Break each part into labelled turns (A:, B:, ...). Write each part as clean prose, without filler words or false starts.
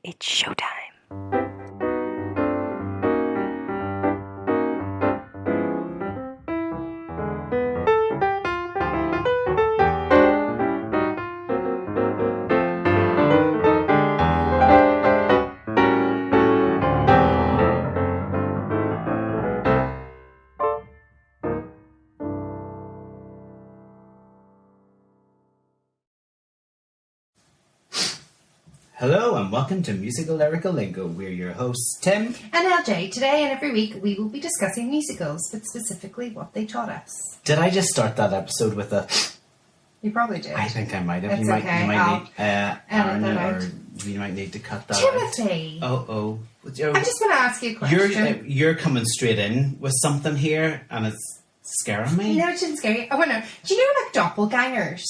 A: It's showtime.
B: Hello and welcome to Musical Lyrical Lingo. We're your hosts, Tim
A: and LJ. Today and every week we will be discussing musicals, but specifically what they taught us.
B: Did I just start that episode with a...
A: You probably did.
B: I think I might have.
A: It's
B: You might need
A: Aaron,
B: or you might need to cut that
A: Timothy!
B: out. Oh.
A: I just want to ask you a question.
B: You're coming straight in with something here and it's scaring me.
A: No, it shouldn't scare you. I want to know, do you know like doppelgangers?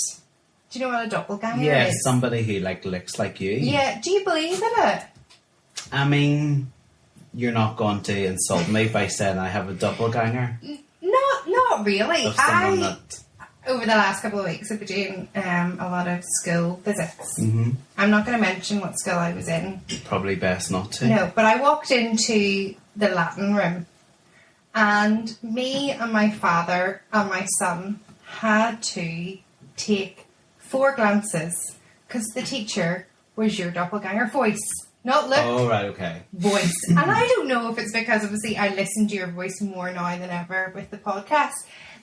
A: Do you know what a doppelganger is?
B: Yeah, somebody who looks like you.
A: Yeah, do you believe in it?
B: I mean, you're not going to insult me by saying I have a doppelganger.
A: Not really.
B: Over
A: the last couple of weeks, I've been doing a lot of school visits.
B: Mm-hmm.
A: I'm not going to mention what school I was in.
B: Probably best not to.
A: No, but I walked into the Latin room and me and my father and my son had to take 4 glances because the teacher was your doppelganger voice. Not look.
B: Oh, right, okay.
A: Voice. And I don't know if it's because obviously I listen to your voice more now than ever with the podcast.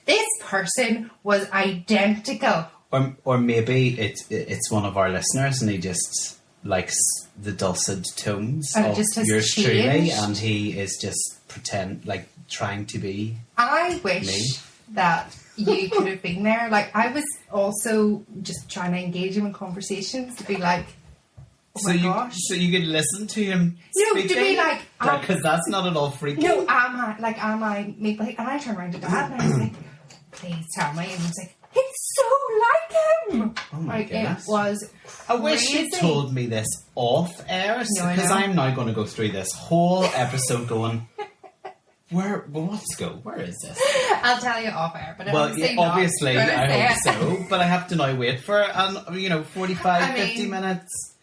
A: This person was identical.
B: Or maybe it's one of our listeners and he just likes the dulcet tones
A: and
B: of
A: just has
B: yours
A: changed.
B: truly, and he is just trying to be
A: I wish
B: me.
A: that you could have been there. Like, I was also just trying to engage him in conversations to be like, oh my gosh.
B: So you could listen to him
A: No,
B: speaking?
A: to be like...
B: Because that's not at all freaky.
A: No, am I... Maybe, and I turned around to Dad and I was like, please tell me. And he was like, it's so like him.
B: Oh my goodness.
A: It was crazy.
B: I wish you told me this off air, because I'm now going to go through this whole episode going... What school? Where is this?
A: I'll tell you off air, but
B: obviously, I hope so. But I have to now wait for 50 minutes.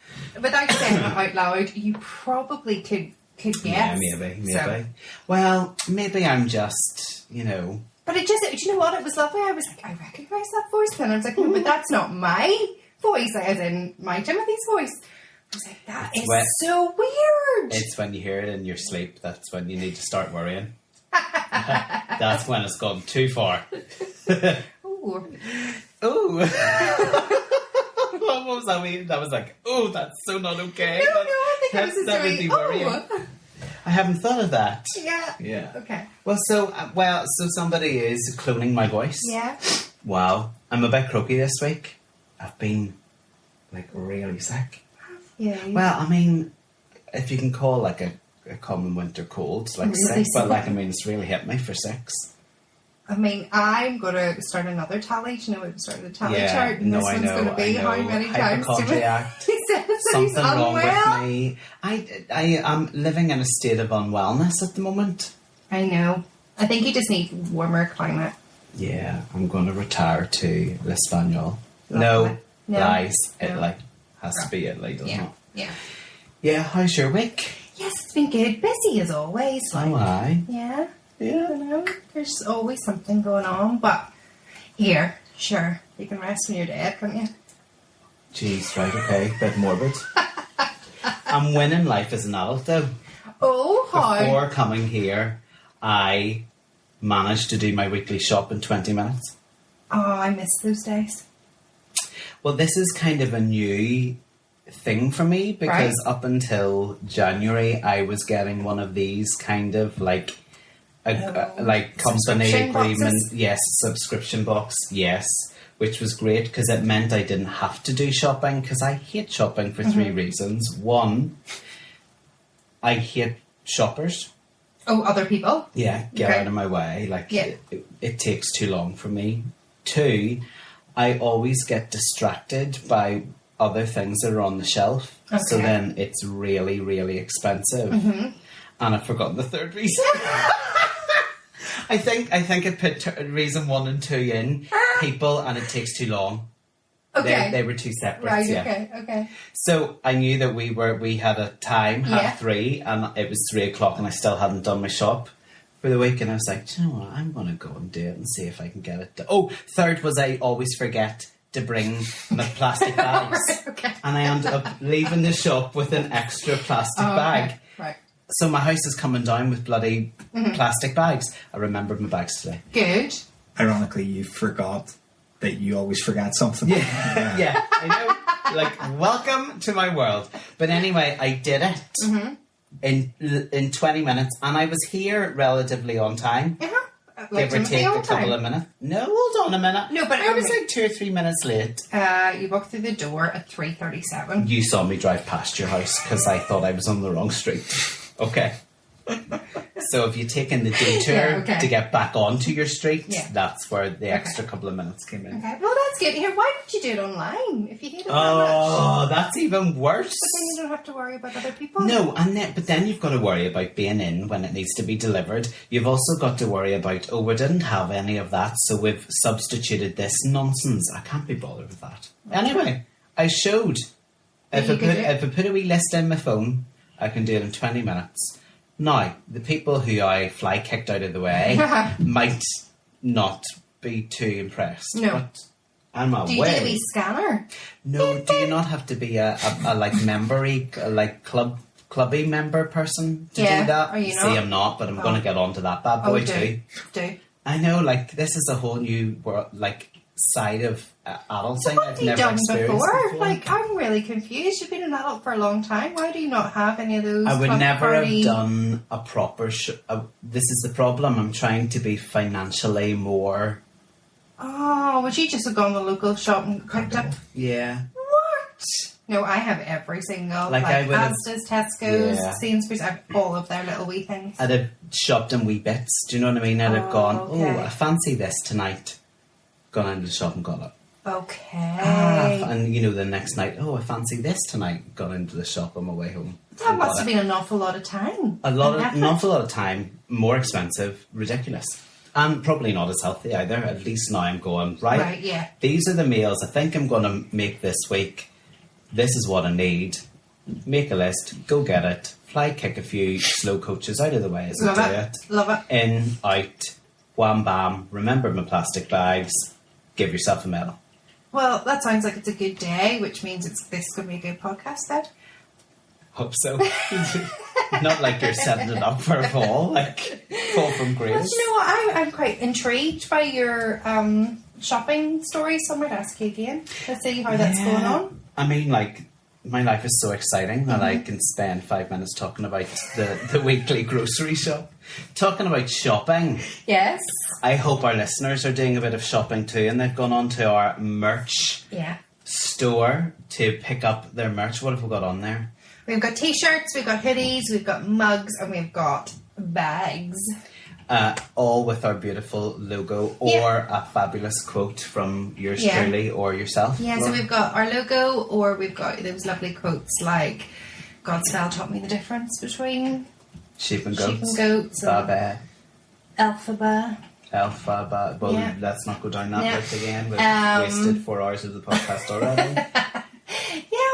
A: Without saying it out loud, you probably could guess.
B: Yeah, maybe.
A: So.
B: Well, maybe I'm just,
A: But do you know what? It was lovely. I was like, I recognise that voice, and I was like, no, but that's not my voice, as in my Timothy's voice. I was like, that is so weird.
B: It's when you hear it in your sleep, that's when you need to start worrying. That's when it's gone too far.
A: Ooh.
B: What was that mean? That was like, that's so not okay.
A: No, I think I was just doing,
B: worrying. I haven't thought of that.
A: Yeah. Okay.
B: Well, so somebody is cloning my voice.
A: Yeah.
B: Wow. I'm a bit croaky this week. I've been, really sick.
A: Yeah.
B: Well, I mean, if you can call a common winter cold,
A: really
B: sick, but
A: sick.
B: it's really hit me for 6.
A: I mean, I'm going to start another tally. Do you know we've started a tally chart? And
B: no,
A: this
B: I
A: one's
B: know,
A: going to be how many times
B: Hypochondriac.
A: he says that
B: Something
A: he's
B: wrong
A: unwell.
B: with me. I am living in a state of unwellness at the moment.
A: I know. I think you just need warmer climate.
B: Yeah, I'm going to retire to L'Espanol.
A: No.
B: Lies.
A: No.
B: Italy. Has to be Italy, doesn't it?
A: Yeah.
B: Yeah, how's your week?
A: Yes, it's been good. Busy as always.
B: Oh, aye.
A: Yeah.
B: Yeah.
A: There's always something going on, but here, sure, you can rest when you're dead, can't you?
B: Jeez, right, okay. Bit morbid. I'm winning life as an adult, though.
A: Oh, how?
B: Before coming here, I managed to do my weekly shop in 20 minutes.
A: Oh, I miss those days.
B: Well, this is kind of a new thing for me, because up until January, I was getting one of these kind of company agreement,
A: boxes?
B: yes, subscription box, yes, which was great because it meant I didn't have to do shopping, because I hate shopping for 3 reasons. 1, I hate shoppers.
A: Oh, other people?
B: Yeah, get out of my way. It takes too long for me. 2, I always get distracted by other things that are on the shelf.
A: Okay.
B: So then it's really, really expensive. And I've forgotten the 3rd reason. I think I put reason 1 and 2 in, people, and it takes too long.
A: Okay.
B: They were two separate.
A: Right,
B: yeah.
A: okay.
B: So I knew that we had a time, 3:30, and it was 3:00, and I still hadn't done my shop for the week, and I was like, do you know what, I'm going to go and do it and see if I can get it done. Oh, third was I always forget to bring my plastic bags.
A: Okay.
B: And I ended up leaving the shop with an extra plastic bag.
A: Okay. Right.
B: So my house is coming down with bloody plastic bags. I remembered my bags today.
A: Good.
C: Ironically, you forgot that you always forget something.
B: Yeah, I know. Like, welcome to my world. But anyway, I did it in 20 minutes, and I was here relatively on time.
A: Like
B: Give or take a couple of minutes. No, hold on a minute.
A: No, but
B: I was like 2 or 3 minutes late.
A: You walked through the door at 3:37.
B: You saw me drive past your house because I thought I was on the wrong street. Okay. So if you take in the detour to get back onto your street, that's where the extra couple of minutes came in.
A: Okay, well that's good. Here, why did you do it online if you hate it that
B: Oh,
A: much?
B: that's even worse.
A: But then you don't have to worry about other people.
B: No, but then you've got to worry about being in when it needs to be delivered. You've also got to worry about, we didn't have any of that, so we've substituted this nonsense. I can't be bothered with that. Anyway, I showed. If I put a wee list in my phone, I can do it in 20 minutes. Now, the people who I fly kicked out of the way might not be too impressed.
A: No.
B: But I'm aware.
A: Do you do a wee scanner?
B: No, do you not have to be a like membery, like clubby member person to do that?
A: Are you not?
B: See, I'm not, but I'm going to get onto that bad boy too.
A: Do.
B: I know, like, this is a whole new world, like, side of adulting
A: What
B: I've
A: have you
B: never
A: done
B: experienced
A: before? Like, I'm really confused. You've been an adult for a long time. Why do you not have any of those?
B: I would
A: club
B: never
A: party...
B: have done a proper this is the problem. I'm trying to be financially more...
A: Oh, would you just have gone to the local shop and picked up?
B: Yeah.
A: What? No, I have every single.
B: Like I would
A: Asda's, Tesco's, Sainsbury's. I have all of their little wee things.
B: I'd have shopped in wee bits. Do you know what I mean? I'd have gone,
A: okay.
B: I fancy this tonight. Gone into the shop and got it.
A: Okay.
B: And you know, the next night, I fancy this tonight. Gone into the shop on my way home.
A: That must have been an awful lot of time.
B: An awful lot of time, more expensive, ridiculous. And probably not as healthy either. At least now I'm going, right, these are the meals I think I'm going to make this week. This is what I need. Make a list, go get it, fly kick a few slow coaches out of the way as I do it.
A: Love it.
B: In, out, wham bam, remember my plastic bags, give yourself a medal.
A: Well, that sounds like it's a good day, which means this is going to be a good podcast then.
B: Hope so. Not like you're setting it up for a fall, like fall from grace.
A: Well, you know what? I'm quite intrigued by your shopping story, so I might ask you again to see how that's going on.
B: I mean, like, my life is so exciting that I can spend 5 minutes talking about the weekly grocery shop. Talking about shopping.
A: Yes.
B: I hope our listeners are doing a bit of shopping too, and they've gone on to our merch store to pick up their merch. What have we got on there?
A: We've got t-shirts, we've got hoodies, we've got mugs, and we've got bags.
B: All with our beautiful logo or a fabulous quote from yours truly or yourself.
A: Yeah, so we've got our logo, or we've got those lovely quotes like, God spell taught me the difference between
B: sheep and goats.
A: Alphaba.
B: Alphaba. Well, let's not go down that route again. We've wasted 4 hours of the podcast already.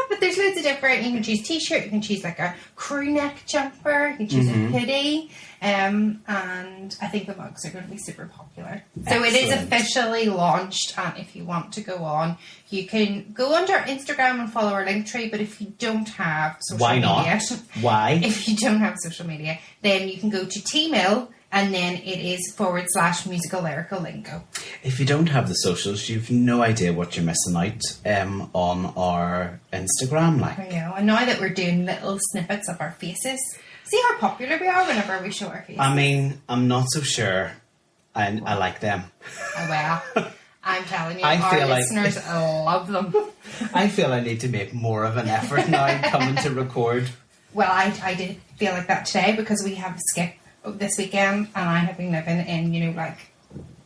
A: But there's loads of different. You can choose t-shirt, you can choose like a crew neck jumper, you can choose a hoodie, and I think the mugs are going to be super popular. So it is officially launched, and if you want to go on, you can go under Instagram and follow our link tree. But if you don't have social media,
B: Why?
A: If you don't have social media, then you can go to T-mail. And then it is /musical lyrical lingo.
B: If you don't have the socials, you've no idea what you're missing out on our Instagram. Like,
A: I know. And now that we're doing little snippets of our faces, see how popular we are whenever we show our faces.
B: I mean, I'm not so sure. I like them.
A: Oh, well. I'm telling you,
B: I
A: our
B: feel
A: listeners love them.
B: I feel I need to make more of an effort now coming to record.
A: Well, I did feel like that today because we have a skip this weekend, and I have been living in, like,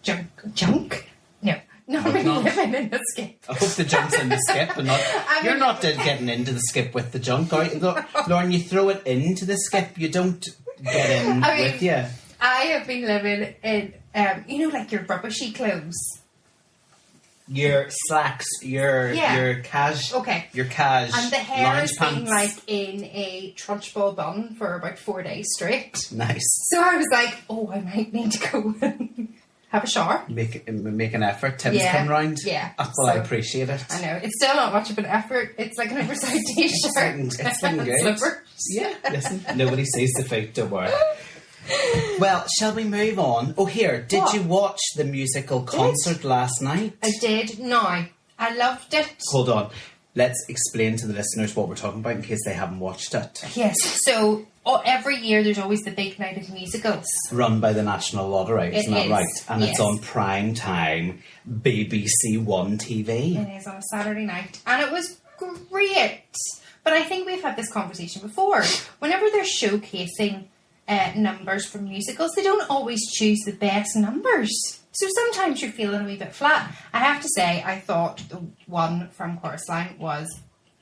A: junk? No, not really living in the skip.
B: I hope the junk's in the skip, and not you're not getting into the skip with the junk, are you? Lauren, you throw it into the skip, you don't get in with you.
A: I have been living in, like your rubbishy clothes.
B: Your slacks, your cash, your cash,
A: and the hair has been
B: pants.
A: like in a trunchbull bun for about 4 days straight.
B: Nice.
A: So I was like, oh, I might need to go and have a shower.
B: Make an effort. Tim's come round.
A: Yeah.
B: Oh, well, I appreciate it.
A: I know. It's still not much of an effort. It's like an oversized t-shirt.
B: It's looking good.
A: Slippers.
B: Yeah, listen, nobody sees the feet, don't worry. Well, shall we move on? Oh, here, did you watch the musical concert last night?
A: I did. No, I loved it.
B: Hold on. Let's explain to the listeners what we're talking about in case they haven't watched it.
A: Yes. So every year there's always the big night of musicals.
B: Run by the National Lottery, isn't that right? And it's on prime time, BBC One TV.
A: It is on a Saturday night. And it was great. But I think we've had this conversation before. Whenever they're showcasing numbers from musicals, they don't always choose the best numbers. So sometimes you're feeling a wee bit flat. I have to say, I thought the one from Chorus Line was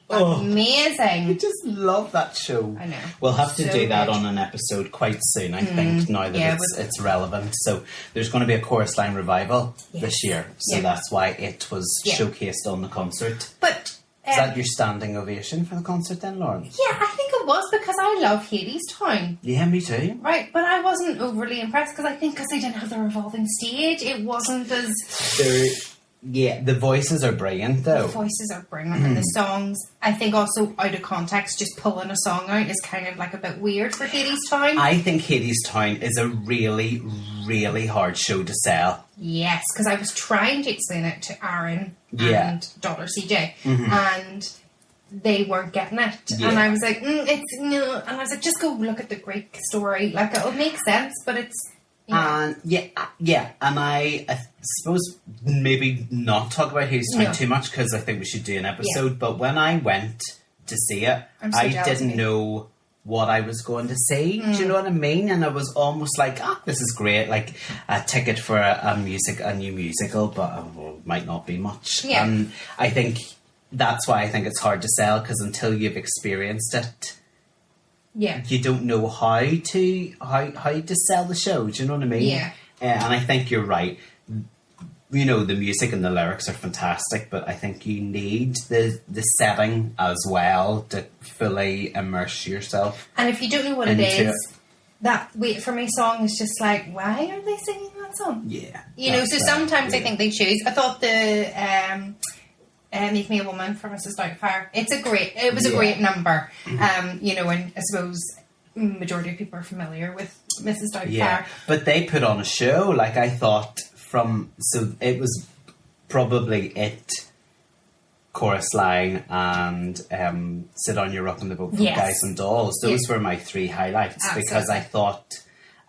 A: amazing.
B: I just love that show.
A: I know.
B: We'll have to do that
A: good.
B: on an episode quite soon, I think, now that it's relevant. So there's going to be a Chorus Line revival this year. So that's why it was showcased on the concert.
A: But
B: is that your standing ovation for the concert then, Lauren?
A: Yeah, I think it was because I love Hades Town.
B: Yeah, me too.
A: Right, but I wasn't overly impressed because I think because they didn't have the revolving stage, it wasn't as...
B: the voices are brilliant though.
A: The voices are brilliant and the songs, I think also out of context, just pulling a song out is kind of like a bit weird for Hades Town.
B: I think Hades Town is a really, really hard show to sell.
A: Yes, because I was trying to explain it to Aaron and daughter CJ and they weren't getting it. Yeah. And I was like, it's no. And I was like, just go look at the Greek story. Like, it'll make sense, but it's...
B: And and I suppose maybe not talk about Hades Town too much because I think we should do an episode. But when I went to see it, I didn't know what I was going to see. Do you know what I mean? And I was almost like, this is great, like a ticket for a new musical, but it might not be much.
A: Yeah.
B: And I think that's why I think it's hard to sell because until you've experienced it.
A: Yeah,
B: you don't know how to sell the show. Do you know what I mean?
A: Yeah,
B: and I think you're right. You know, the music and the lyrics are fantastic, but I think you need the setting as well to fully immerse yourself.
A: And if you don't know what it is, that Wait For Me song is just like, why are they singing that song?
B: Yeah,
A: you know. So sometimes I think they choose. I thought the Make Me a Woman for Mrs. Doubtfire. It was a great number. You know, and I suppose majority of people are familiar with Mrs. Doubtfire.
B: Yeah, but they put on a show. Like I thought so it was probably it, Chorus Line and Sit On Your Rock in the Boat from Guys and Dolls. Those were my three highlights. Absolutely. Because I thought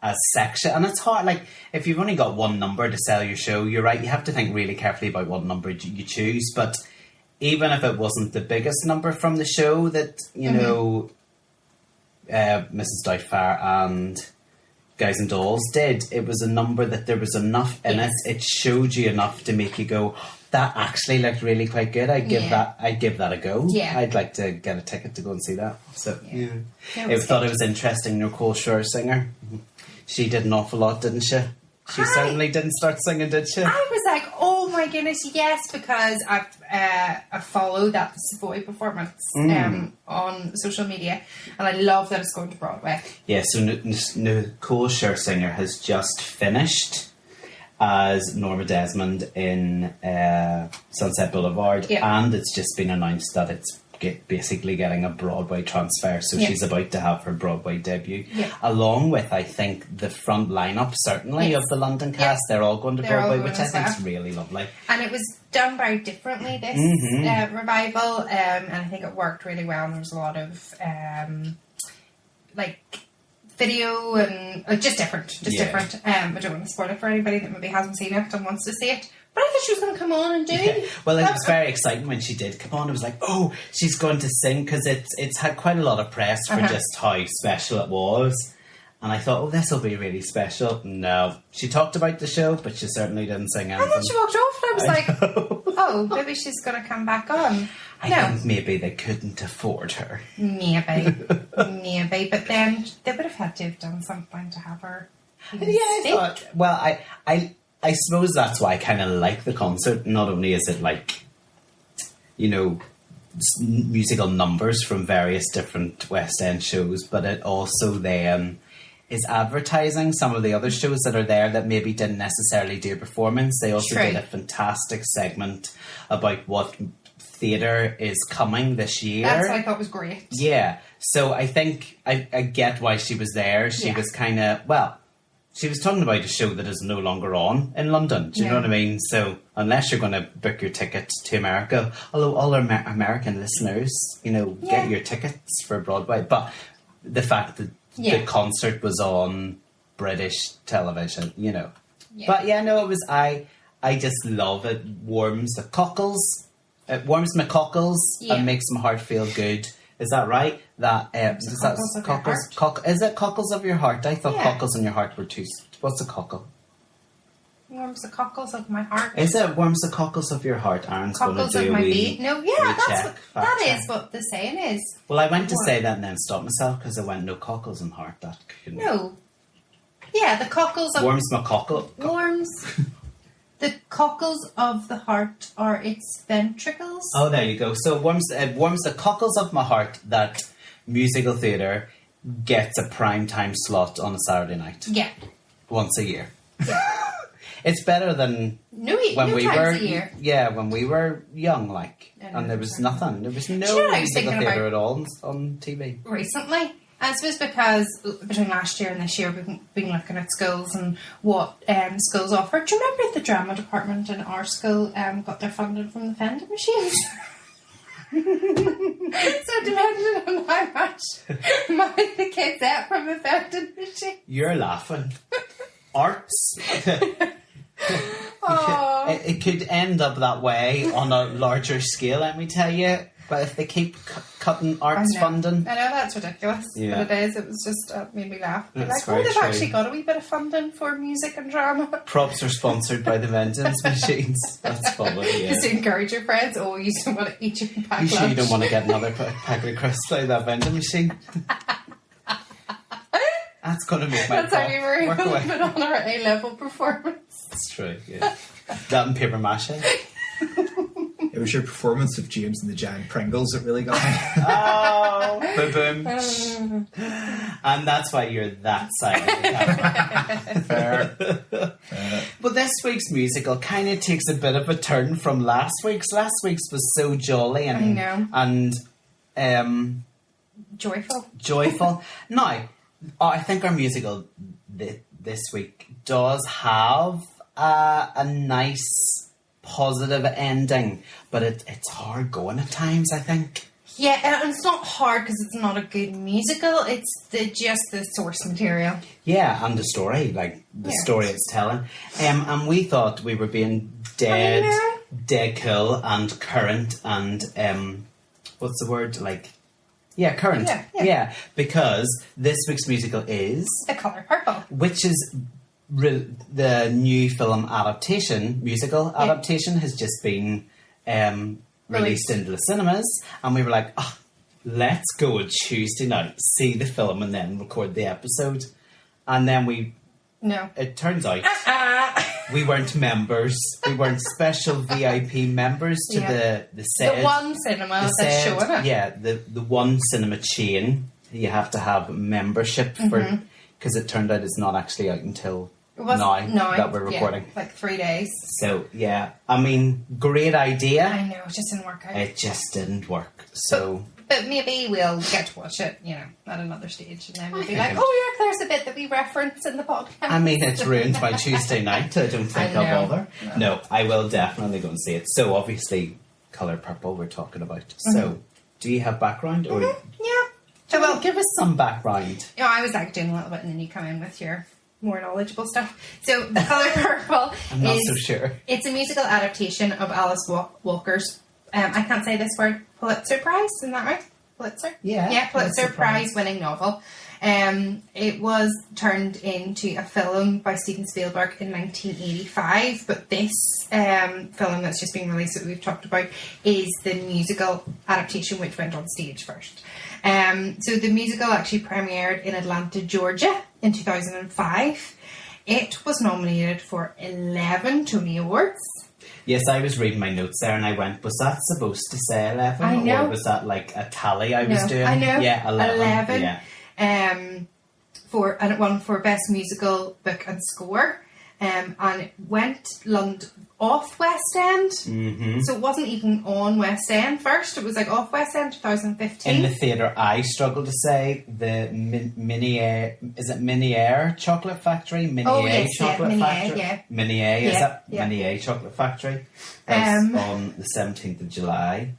B: a section, and it's hard, like if you've only got one number to sell your show, you're right, you have to think really carefully about what number you choose. But even if it wasn't the biggest number from the show that you know Mrs. Doubtfire and Guys and Dolls did, it was a number that there was enough in it showed you enough to make you go, that actually looked really quite good. I'd give that a go. I'd like to get a ticket to go and see that. So I thought it was interesting. Nicole Scherzinger, she did an awful lot, didn't she? She certainly didn't start singing, did she?
A: I was like, oh my goodness, yes, because I've followed that Savoy performance on social media, and I love that it's going to Broadway.
B: Yeah, so Nicole Scherzinger has just finished as Norma Desmond in Sunset Boulevard, and it's just been announced that it's basically getting a Broadway transfer, so she's about to have her Broadway debut, along with, I think, the front lineup, certainly, of the London cast. They're all going to Broadway, which I think is really lovely.
A: And it was done very differently, this revival, and I think it worked really well, and there was a lot of, video and just different. I don't want to spoil it for anybody that maybe hasn't seen it and wants to see it. But I thought she was going to come on and do. Yeah.
B: Well, it was very exciting when she did come on. It was like, oh, she's going to sing, because it's had quite a lot of press for just how special it was. And I thought, oh, this will be really special. No, she talked about the show, but she certainly didn't sing anything.
A: And then she walked off, and I was like, oh, maybe she's going to come back on.
B: I think maybe they couldn't afford her.
A: Maybe. But then they would have had to have done something to have her.
B: I thought, well, I suppose that's why I kind of like the concert. Not only is it like, musical numbers from various different West End shows, but it also then is advertising some of the other shows that are there that maybe didn't necessarily do a performance. They also did a fantastic segment about what theatre is coming this year.
A: That's what I thought was great.
B: Yeah. So I think I get why she was there. She was kind of, she was talking about a show that is no longer on in London. Do you know what I mean? So unless you're going to book your ticket to America, although all our American listeners, get your tickets for Broadway. But the fact that the concert was on British television, Yeah. But it was, I just love it. Warms the cockles. It warms my cockles and makes my heart feel good. Is that right? Is it cockles of your heart? I thought cockles in your heart were two. What's a cockle?
A: Warms the cockles of my heart.
B: Is it warms the cockles of your heart? Aaron's going to do
A: of my
B: a wee
A: beat. No, that is what the saying is.
B: Well, I went to say that and then stopped myself because I went, no cockles in heart. That couldn't.
A: No. Yeah, the cockles of...
B: Warms my cockle.
A: Warms... The cockles of the heart are its ventricles.
B: Oh, there you go. So it warms the cockles of my heart that musical theatre gets a prime time slot on a Saturday night.
A: Yeah.
B: Once a year. Yeah. It's better than
A: when we were a year.
B: Yeah, when we were young, and there was nothing. There was no musical theatre at all on TV.
A: Recently. I suppose because between last year and this year we've been looking at schools and what schools offer. Do you remember the drama department in our school got their funding from the vending machines? So depending on how much money the kids get from the vending machine.
B: You're laughing. Arts. It could end up that way on a larger scale, let me tell you. But if they keep cutting arts funding...
A: I know, that's ridiculous. Yeah. But it is. It was just made me laugh.
B: That's
A: they've actually got a wee bit of funding for music and drama.
B: Props are sponsored by the vending machines. That's probably,
A: Just to encourage your friends. Oh, you don't want to eat your pack lunch.
B: You sure you don't want to get another pack of crisps out of that vending machine? That's going to make my
A: That's how you were able to put on our A-level performance.
B: That's true, yeah. That and paper mache.
C: It was your performance of James and the Giant Pringles that really got me.
B: Oh, boom. And that's why you're that side of the camera. Fair. But this week's musical kind of takes a bit of a turn from last week's. Last week's was so jolly and joyful. Now, I think our musical this week does have a nice positive ending, but it's hard going at times, I think.
A: Yeah, and it's not hard because it's not a good musical. It's just the source material.
B: Yeah, and the story, the story it's telling. And we thought we were being dead cool and current and what's the word? Current. Yeah, because this week's musical is
A: The Colour Purple,
B: which is the new film musical adaptation has just been released into the cinemas, and we were like, let's go on Tuesday night, see the film and then record the episode. And then it turns out we weren't members. We weren't special VIP members to the
A: one cinema that's showing it.
B: Yeah, the one cinema chain you have to have membership for, because it turned out it's not actually out until now that we're recording.
A: 3 days.
B: So, yeah. I mean, great idea.
A: I know, it just didn't work out.
B: It just didn't work. So...
A: But maybe we'll get to watch it, at another stage. And then we'll be like, there's a bit that we reference in the podcast.
B: I mean, it's ruined my Tuesday night. I don't think I'll bother. No, I will definitely go and see it. So, obviously, Colour Purple we're talking about. So, do you have background? Or
A: Yeah.
B: Well, give us some background.
A: I was doing a little bit and then you come in with your more knowledgeable stuff. So, The Colour Purple
B: I'm not so sure.
A: It's a musical adaptation of Alice Walker's, I can't say this word, Pulitzer Prize, isn't that right? Pulitzer?
B: Yeah.
A: Pulitzer Prize winning novel. It was turned into a film by Steven Spielberg in 1985, but this film that's just been released that we've talked about is the musical adaptation which went on stage first. So the musical actually premiered in Atlanta, Georgia in 2005. it was nominated for 11 Tony Awards.
B: Yes, I was reading my notes there and I went, was that supposed to say 11?
A: I know.
B: Or was that like a tally I was doing?
A: I know.
B: Yeah, 11.
A: Yeah. And it won for Best Musical, Book and Score. And it went off West End. Mm-hmm. So it wasn't even on West End first. It was like off West End 2015.
B: In the theatre, I struggle to say the Minier. Is it Minier Chocolate Factory? Minier Chocolate Factory?
A: Yeah.
B: Minier, is it? Yeah. Minier Chocolate Factory. On the 17th of July.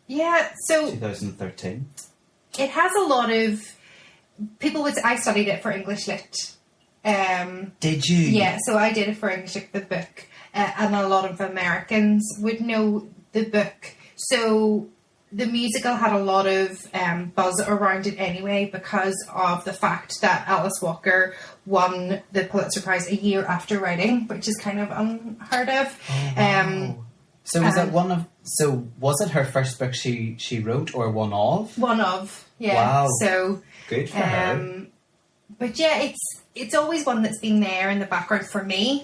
A: Yeah, so
B: 2013.
A: It has a lot of people would. I studied it for English Lit.
B: Did you?
A: Yeah, so I did it for English Lit, the book, and a lot of Americans would know the book. So the musical had a lot of buzz around it anyway because of the fact that Alice Walker won the Pulitzer Prize a year after writing, which is kind of unheard of.
B: Oh, wow. So was it one of? So was it her first book she wrote, or one of?
A: One of, yeah.
B: Wow.
A: So
B: good for her.
A: But yeah, it's always one that's been there in the background for me.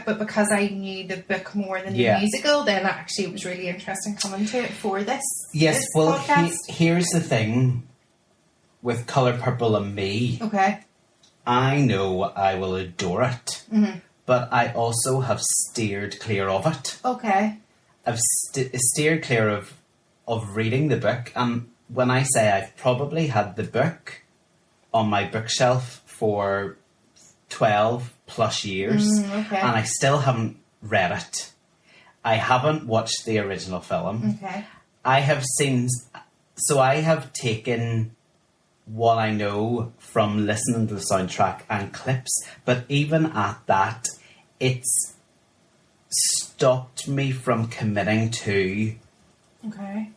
A: But because I knew the book more than the musical, then actually it was really interesting coming to it for this.
B: Yes.
A: This
B: well,
A: here's
B: the thing with Colour Purple and me.
A: Okay.
B: I know I will adore it, but I also have steered clear of it.
A: Okay.
B: I've steered clear of reading the book, and when I say I've probably had the book on my bookshelf for 12 plus years,
A: okay.
B: and I still haven't read it. I haven't watched the original film.
A: Okay.
B: I have taken what I know from listening to the soundtrack and clips, but even at that, it's stopped me from committing to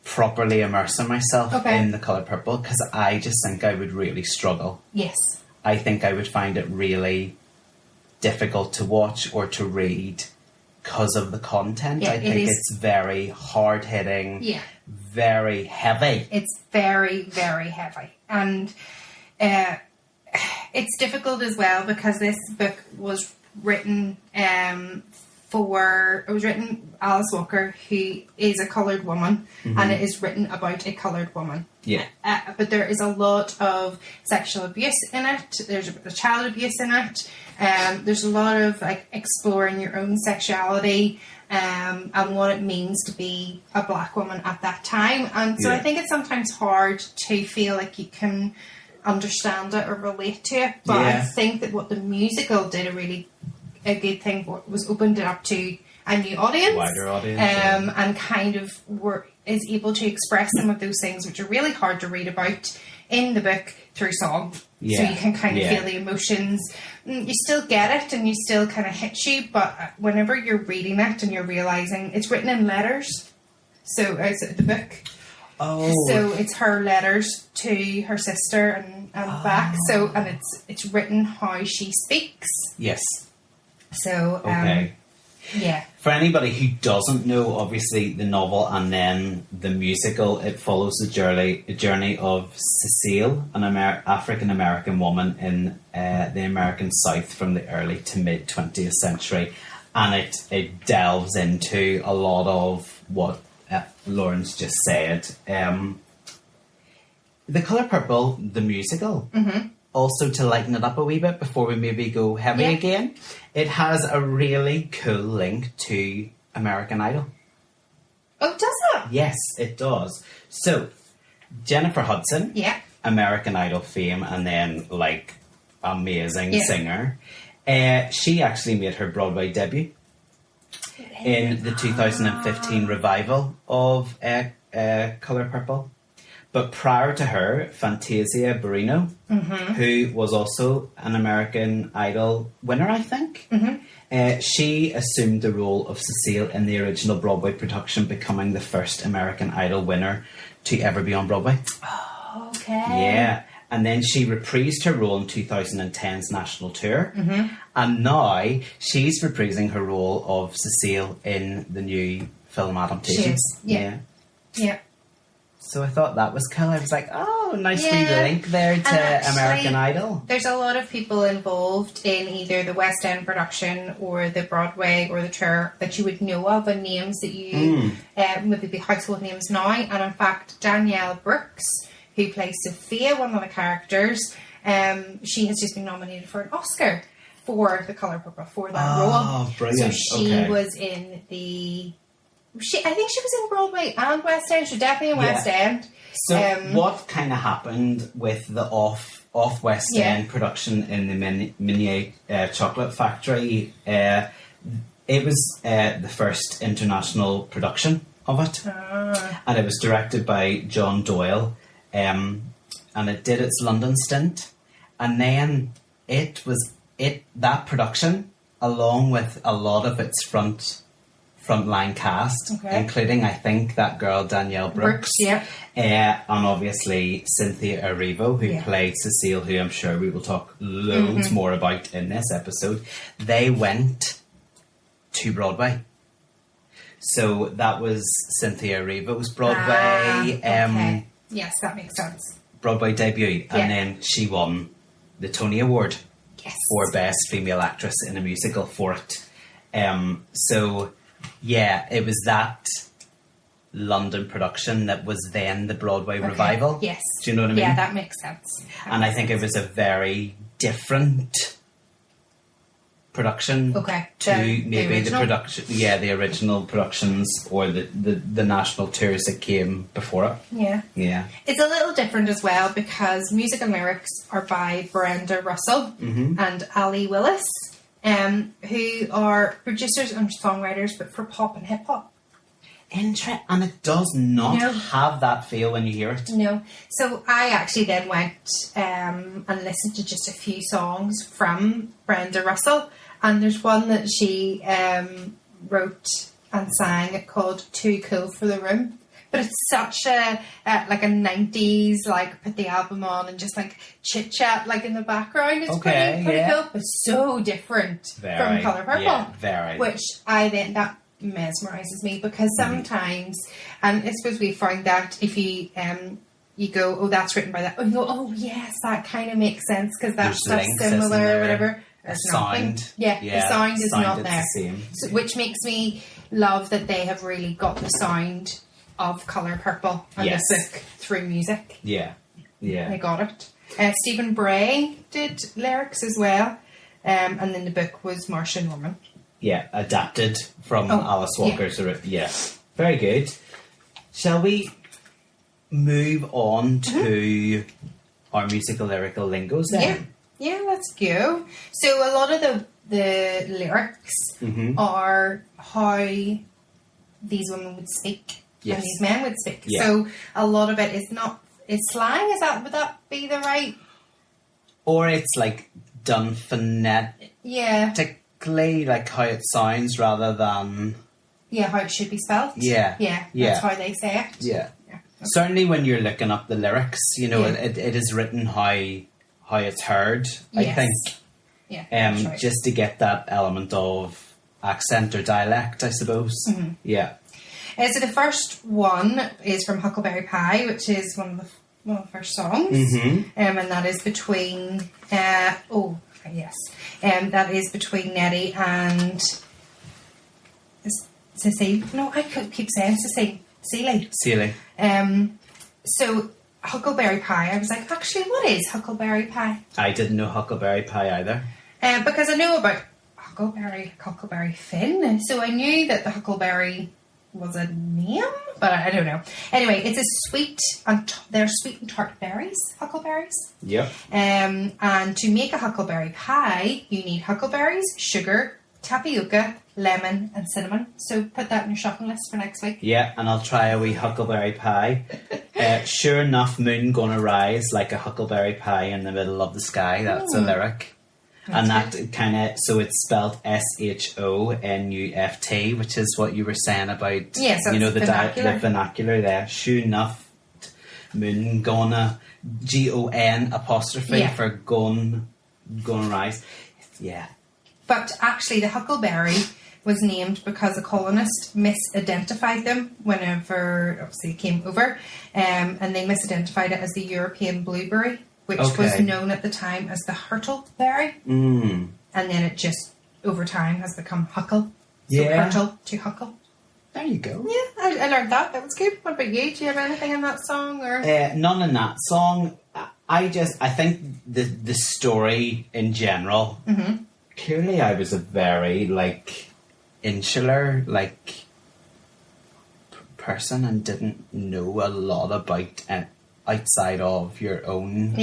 B: properly immersing myself in The Colour Purple, because I just think I would really struggle.
A: Yes.
B: I think I would find it really difficult to watch or to read because of the content.
A: Yeah,
B: I think it's very hard-hitting, very heavy.
A: It's very, very heavy. And it's difficult as well because this book was written Alice Walker, who is a coloured woman, and it is written about a coloured woman.
B: Yeah.
A: But there is a lot of sexual abuse in it. There's a bit of child abuse in it. There's a lot of like exploring your own sexuality and what it means to be a black woman at that time. And so I think it's sometimes hard to feel like you can understand it or relate to it. But I think that what the musical did a good thing was opened it up to a new audience,
B: wider audience,
A: and kind of is able to express some of those things which are really hard to read about in the book through song. So you can kind of feel the emotions. You still get it, and you still kind of hit you, but whenever you're reading it and you're realising it's written in letters, so the book.
B: Oh.
A: So it's her letters to her sister and back. So and it's written how she speaks.
B: Yes.
A: So, yeah.
B: For anybody who doesn't know, obviously, the novel and then the musical, it follows the journey of Cecile, an African-American woman in the American South from the early to mid-20th century. And it delves into a lot of what Lauren's just said. The Colour Purple, the musical... Also, to lighten it up a wee bit before we maybe go heavy again, it has a really cool link to American Idol.
A: Oh, does it?
B: Yes, it does. So, Jennifer Hudson, American Idol fame, and then, like, amazing singer. She actually made her Broadway debut in the 2015 revival of Colour Purple. But prior to her, Fantasia Barrino, who was also an American Idol winner, I think, she assumed the role of Cecile in the original Broadway production, becoming the first American Idol winner to ever be on Broadway.
A: Oh, okay.
B: Yeah. And then she reprised her role in 2010's national tour. And now she's reprising her role of Cecile in the new film adaptations.
A: Yeah.
B: So I thought that was cool. I was like, oh, nice wee
A: Yeah.
B: link there to
A: actually,
B: American Idol.
A: There's a lot of people involved in either the West End production or the Broadway or the tour that you would know of, and names that you maybe be household names now. And in fact, Danielle Brooks, who plays Sophia, one of the characters, she has just been nominated for an Oscar for The Colour Purple, for that role.
B: Oh, brilliant.
A: So she was in the... I think she was in Broadway and West End. She was definitely in West End.
B: So what kind of happened with the off West End production in the mini chocolate factory? It was the first international production of it, and it was directed by John Doyle, and it did its London stint, and then that production, along with a lot of its frontline cast, including, I think, that girl Danielle Brooks, and obviously Cynthia Erivo, who played Cecile, who I'm sure we will talk loads more about in this episode. They went to Broadway. So that was Cynthia Erivo's Broadway.
A: Yes, that makes sense.
B: Broadway debut, and then she won the Tony Award for Best Female Actress in a Musical for it. So... yeah, it was that London production that was then the Broadway revival.
A: Yes.
B: Do you know what I mean?
A: Yeah, that makes sense.
B: And I think it was a very different production to maybe the production, the original productions or the national tours that came before it.
A: Yeah.
B: Yeah.
A: It's a little different as well because music and lyrics are by Brenda Russell and Ali Willis. Who are producers and songwriters, but for pop and hip hop.
B: And it does not have that feel when you hear it.
A: No. So I actually then went and listened to just a few songs from Brenda Russell, and there's one that she wrote and sang called "Too Cool for the Room." But it's such a like a 90s, like put the album on and just like chit chat like in the background. It's pretty cool, but so different from Colour Purple.
B: Yeah, very.
A: Which that mesmerises me because sometimes, and I suppose we find that if you you go, oh, that's written by that, oh, you go, oh yes, that kind of makes sense because that stuff's similar or whatever. There's nothing. The sound is not there.
B: The same.
A: So, which makes me love that they have really got the sound of Colour Purple and the book through music.
B: Yeah.
A: They got it. Stephen Bray did lyrics as well, and then the book was Marsha Norman.
B: Yeah, adapted from Alice Walker's. Yeah, very good. Shall we move on to our musical lyrical lingos then?
A: Yeah, let's go. So a lot of the lyrics are how these women would speak. And these men would speak. Yeah. So a lot of it is slang. Would that be the right?
B: Or it's like done phonetically, like how it sounds rather than
A: how it should be spelled. Yeah. That's how they say it.
B: Yeah. Okay. Certainly, when you're looking up the lyrics, it is written how it's heard. I think.
A: Yeah. That's right.
B: Just to get that element of accent or dialect, I suppose. Yeah.
A: So the first one is from Huckleberry Pie, which is one of the first songs, and that is between that is between Nettie and Cecile. No, I could keep saying Celie. So Huckleberry Pie, I was like, actually, what is Huckleberry Pie?
B: I didn't know Huckleberry Pie either.
A: Because I know about Huckleberry Finn, so I knew that the Huckleberry was a name, but I don't know. Anyway, it's a sweet and they're sweet and tart berries, huckleberries.
B: Yep.
A: And to make a huckleberry pie, you need huckleberries, sugar, tapioca, lemon, and cinnamon. So put that in your shopping list for next week.
B: Yeah, and I'll try a wee huckleberry pie. Sure enough, moon gonna rise like a huckleberry pie in the middle of the sky. That's a lyric. And that kind of, so it's spelled SHONUFT, which is what you were saying about, the vernacular there. Sure enough, moon gonna, GON apostrophe for gonna rise. Yeah.
A: But actually, the huckleberry was named because a colonist misidentified them whenever, obviously, it came over, and they misidentified it as the European blueberry, which was known at the time as the hurtleberry.
B: Mm.
A: And then it just, over time, has become huckle. So
B: Yeah.
A: hurtle to huckle.
B: There you go.
A: Yeah, I learned that. That was good. What about you? Do you have anything in that song? Or
B: None in that song. I think the story in general.
A: Mm-hmm.
B: Clearly, I was a very insular person and didn't know a lot about outside of your own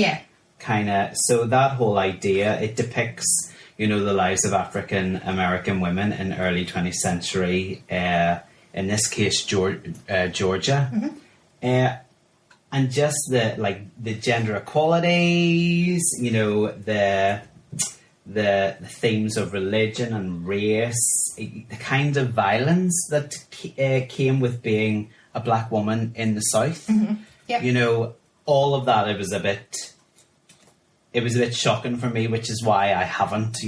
B: kind of. So that whole idea, it depicts the lives of African American women in early 20th century. In this case, Georgia.
A: Mm-hmm.
B: And just the gender equalities, the themes of religion and race, the kind of violence that came with being a black woman in the South.
A: Mm-hmm. Yep.
B: All of that, it was a bit shocking for me, which is why I haven't,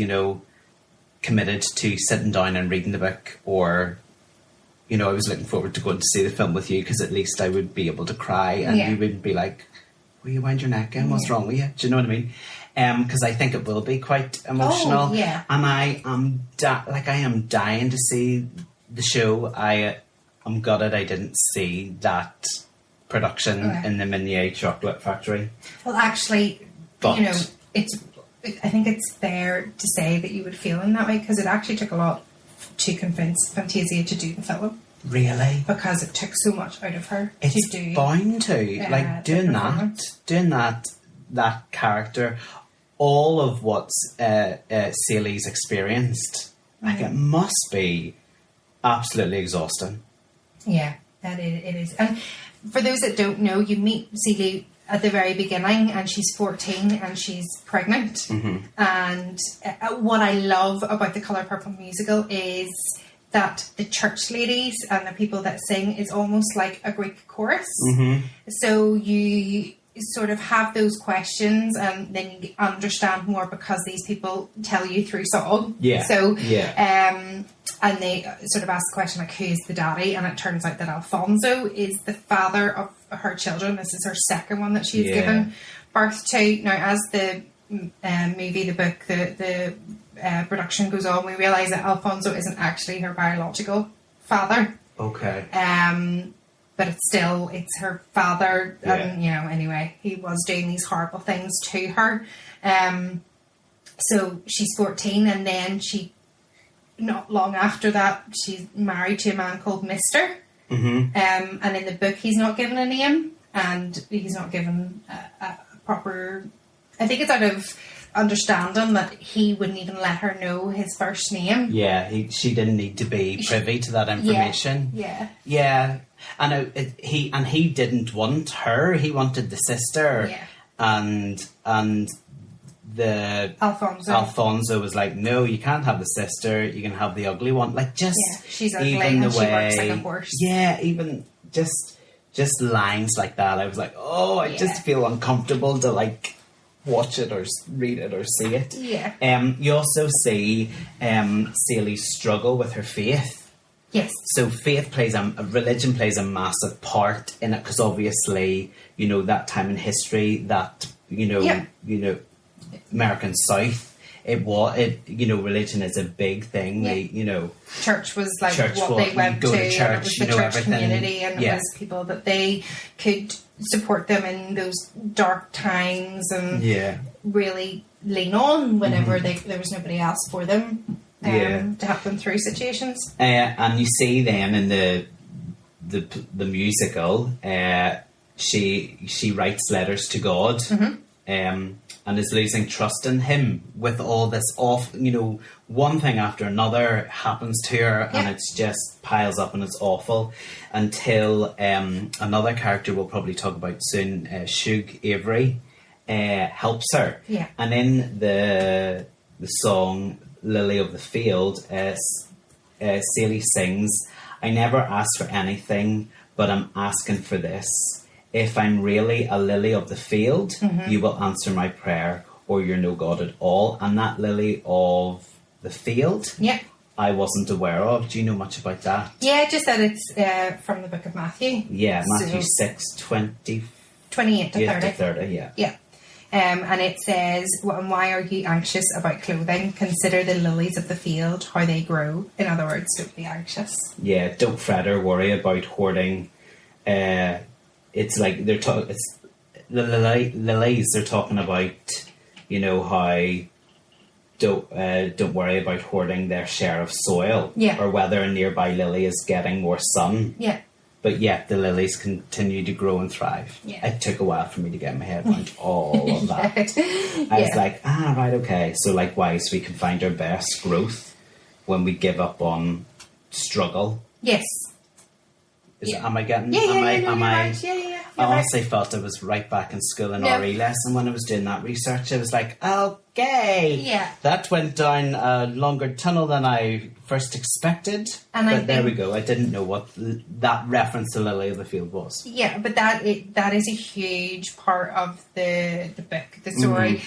B: committed to sitting down and reading the book, or I was looking forward to going to see the film with you, because at least I would be able to cry and you wouldn't be like, will you wind your neck in? What's wrong with you? Do you know what I mean? Because I think it will be quite emotional.
A: Oh, yeah.
B: And I am I am dying to see the show. I am gutted I didn't see that production in the Minier Chocolate Factory.
A: Well, actually,
B: But,
A: I think it's fair to say that you would feel in that way, because it actually took a lot to convince Fantasia to do the film,
B: really?
A: because it took so much out of her
B: It's
A: to do.
B: bound to. Doing that character, all of what Celie's experienced, it must be absolutely exhausting.
A: Yeah, it is. And for those that don't know, you meet Celie at the very beginning, and she's 14 and she's pregnant.
B: Mm-hmm.
A: And what I love about the Colour Purple musical is that the church ladies and the people that sing is almost like a Greek chorus.
B: Mm-hmm.
A: So you sort of have those questions, and then you understand more because these people tell you through song.
B: Yeah.
A: So, and they sort of ask the question like, who's the daddy? And it turns out that Alfonso is the father of her children. This is her second one that she's given birth to. Now, as the movie, the book, the production goes on, we realise that Alfonso isn't actually her biological father.
B: Okay.
A: But it's her father, and anyway, he was doing these horrible things to her. So she's 14, and then not long after that, she's married to a man called Mister.
B: Mm-hmm.
A: And in the book, he's not given a name, and he's not given a proper. I think it's out of understanding that he wouldn't even let her know his first name.
B: Yeah, she didn't need to be privy to that information.
A: Yeah.
B: And he didn't want her. He wanted the sister.
A: Yeah.
B: And the Alfonso was like, no, you can't have the sister. You can have the ugly one.
A: She's ugly
B: even
A: and
B: the way,
A: she works like a horse.
B: Yeah, even just lines like that. I was like, I just feel uncomfortable to watch it or read it or see it.
A: Yeah.
B: You also see Celie's struggle with her faith.
A: Yes.
B: So religion plays a massive part in it, because obviously, that time in history, that American South, religion is a big thing.
A: Yeah. Church was what they went
B: to
A: church, and it was the church
B: everything.
A: community, and it was people that they could support them in those dark times and really lean on whenever there was nobody else for them to help them through situations.
B: And you see then in the musical, she writes letters to God.
A: Mm-hmm.
B: And is losing trust in him with all this awful, one thing after another happens to her, and it's just piles up and it's awful, until another character we'll probably talk about soon, Shug Avery, helps her.
A: Yeah.
B: And in the song Lily of the Field, Celie sings, I never asked for anything, but I'm asking for this. If I'm really a lily of the field, you will answer my prayer, or you're no God at all. And that lily of the the Field.
A: Yeah.
B: I wasn't aware of. Do you know much about that?
A: Yeah, just that it's from the book of Matthew.
B: Yeah, Matthew
A: So,
B: 6:20.
A: 28 to 30.
B: 30, yeah.
A: Yeah. And it says, "And why are you anxious about clothing? Consider the lilies of the field, how they grow." In other words, don't be anxious.
B: Yeah, don't fret or worry about hoarding. It's like it's the lilies. They're talking about, you know, how don't worry about hoarding their share of soil,
A: Yeah.
B: or whether a nearby lily is getting more sun.
A: Yeah.
B: But yet the lilies continue to grow and thrive.
A: Yeah.
B: It took a while for me to get my head around all of that. I was
A: Yeah.
B: like, right, okay. So likewise, we can find our best growth when we give up on struggle.
A: Yes.
B: Am I getting?
A: Yeah,
B: am
A: yeah,
B: I?
A: right. Yeah.
B: I
A: You're right.
B: honestly felt I was right back in school in
A: No.
B: RE lesson when I was doing that research. I was like, okay,
A: Yeah.
B: that went down a longer tunnel than I first expected.
A: And I
B: but there we
A: think-
B: go. I didn't know what that reference to Lily of the Field was.
A: Yeah, but that is a huge part of the book, the story.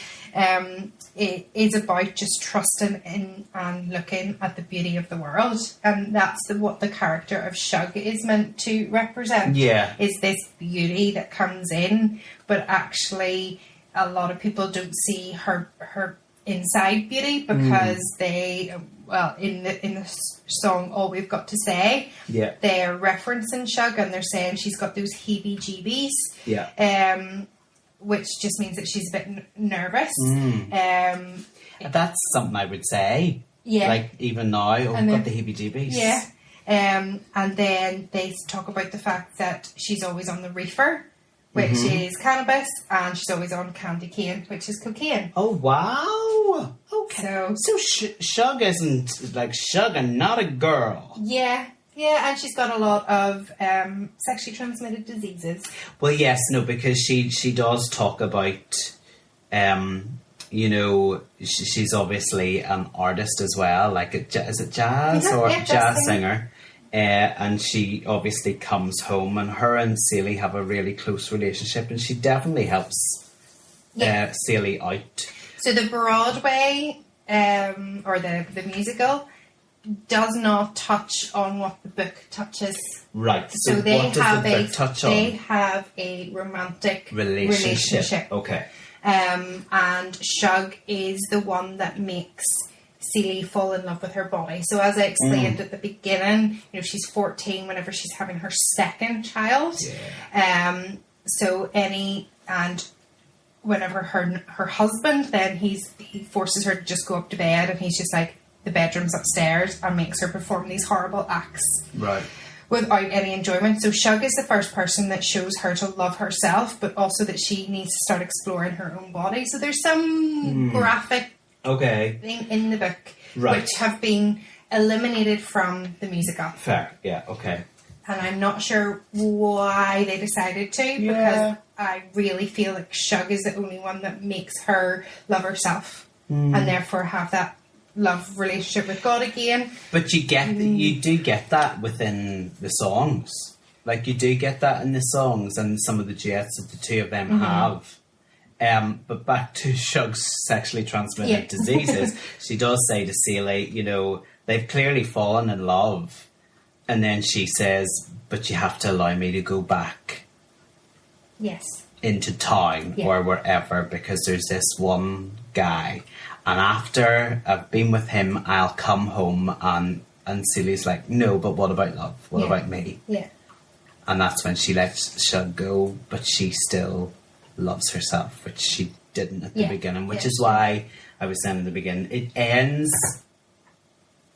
A: It is about just trusting in and looking at the beauty of the world, and that's what the character of Shug is meant to represent.
B: Yeah.
A: Is this beauty that comes in, but actually a lot of people don't see her inside beauty because they, well, in the song All We've Got to Say,
B: Yeah.
A: they're referencing Shug and they're saying she's got those heebie-jeebies,
B: Yeah.
A: which just means that she's a bit nervous.
B: That's something I would say.
A: Yeah.
B: Like, even now, I've
A: And
B: got
A: then-
B: the heebie-jeebies.
A: Yeah. And then they talk about the fact that she's always on the reefer, which is cannabis, and she's always on candy cane, which is cocaine.
B: Oh, wow. Okay.
A: So
B: Shug isn't, like, Shug and not a girl.
A: yeah, and she's got a lot of sexually transmitted diseases.
B: Well, yes, no, because she does talk about, you know, she's obviously an artist as well, like, is it jazz
A: Mhm,
B: or
A: yeah,
B: jazz
A: jazz
B: singer? And she obviously comes home, and her and Celie have a really close relationship, and she definitely helps
A: Yeah.
B: Celie out.
A: So the Broadway, or the musical, does not touch on what the book touches.
B: Right.
A: So
B: So,
A: they
B: what does
A: have
B: the book touch on?
A: they have a romantic relationship.
B: Okay.
A: And Shug is the one that makes Celie fall in love with her body. So as I explained at the beginning, you know, she's 14 whenever she's having her second child. And whenever her husband, then he forces her to just go up to bed, and he's just like, the bedroom's upstairs, and makes her perform these horrible acts
B: Right.
A: without any enjoyment. So Shug is the first person that shows her to love herself, but also that she needs to start exploring her own body. So there's some graphic
B: Okay.
A: thing in the book
B: Right.
A: which have been eliminated from the musical.
B: Fair. Yeah. Okay.
A: And I'm not sure why they decided to,
B: Yeah.
A: because I really feel like Shug is the only one that makes her love herself and therefore have that love relationship with God again.
B: But you do get that within the songs. Like, you do get that in the songs and some of the duets that the two of them have. But back to Shug's sexually transmitted diseases, she does say to Celie, you know, they've clearly fallen in love. And then she says, but you have to allow me to go back
A: Yes.
B: into town or wherever, because there's this one guy. And after I've been with him, I'll come home. And Celie's like, no, but what about love? What about me?
A: Yeah.
B: And that's when she lets Shug go, but she still loves herself, which she didn't at the beginning, which is why I was saying in the beginning, it ends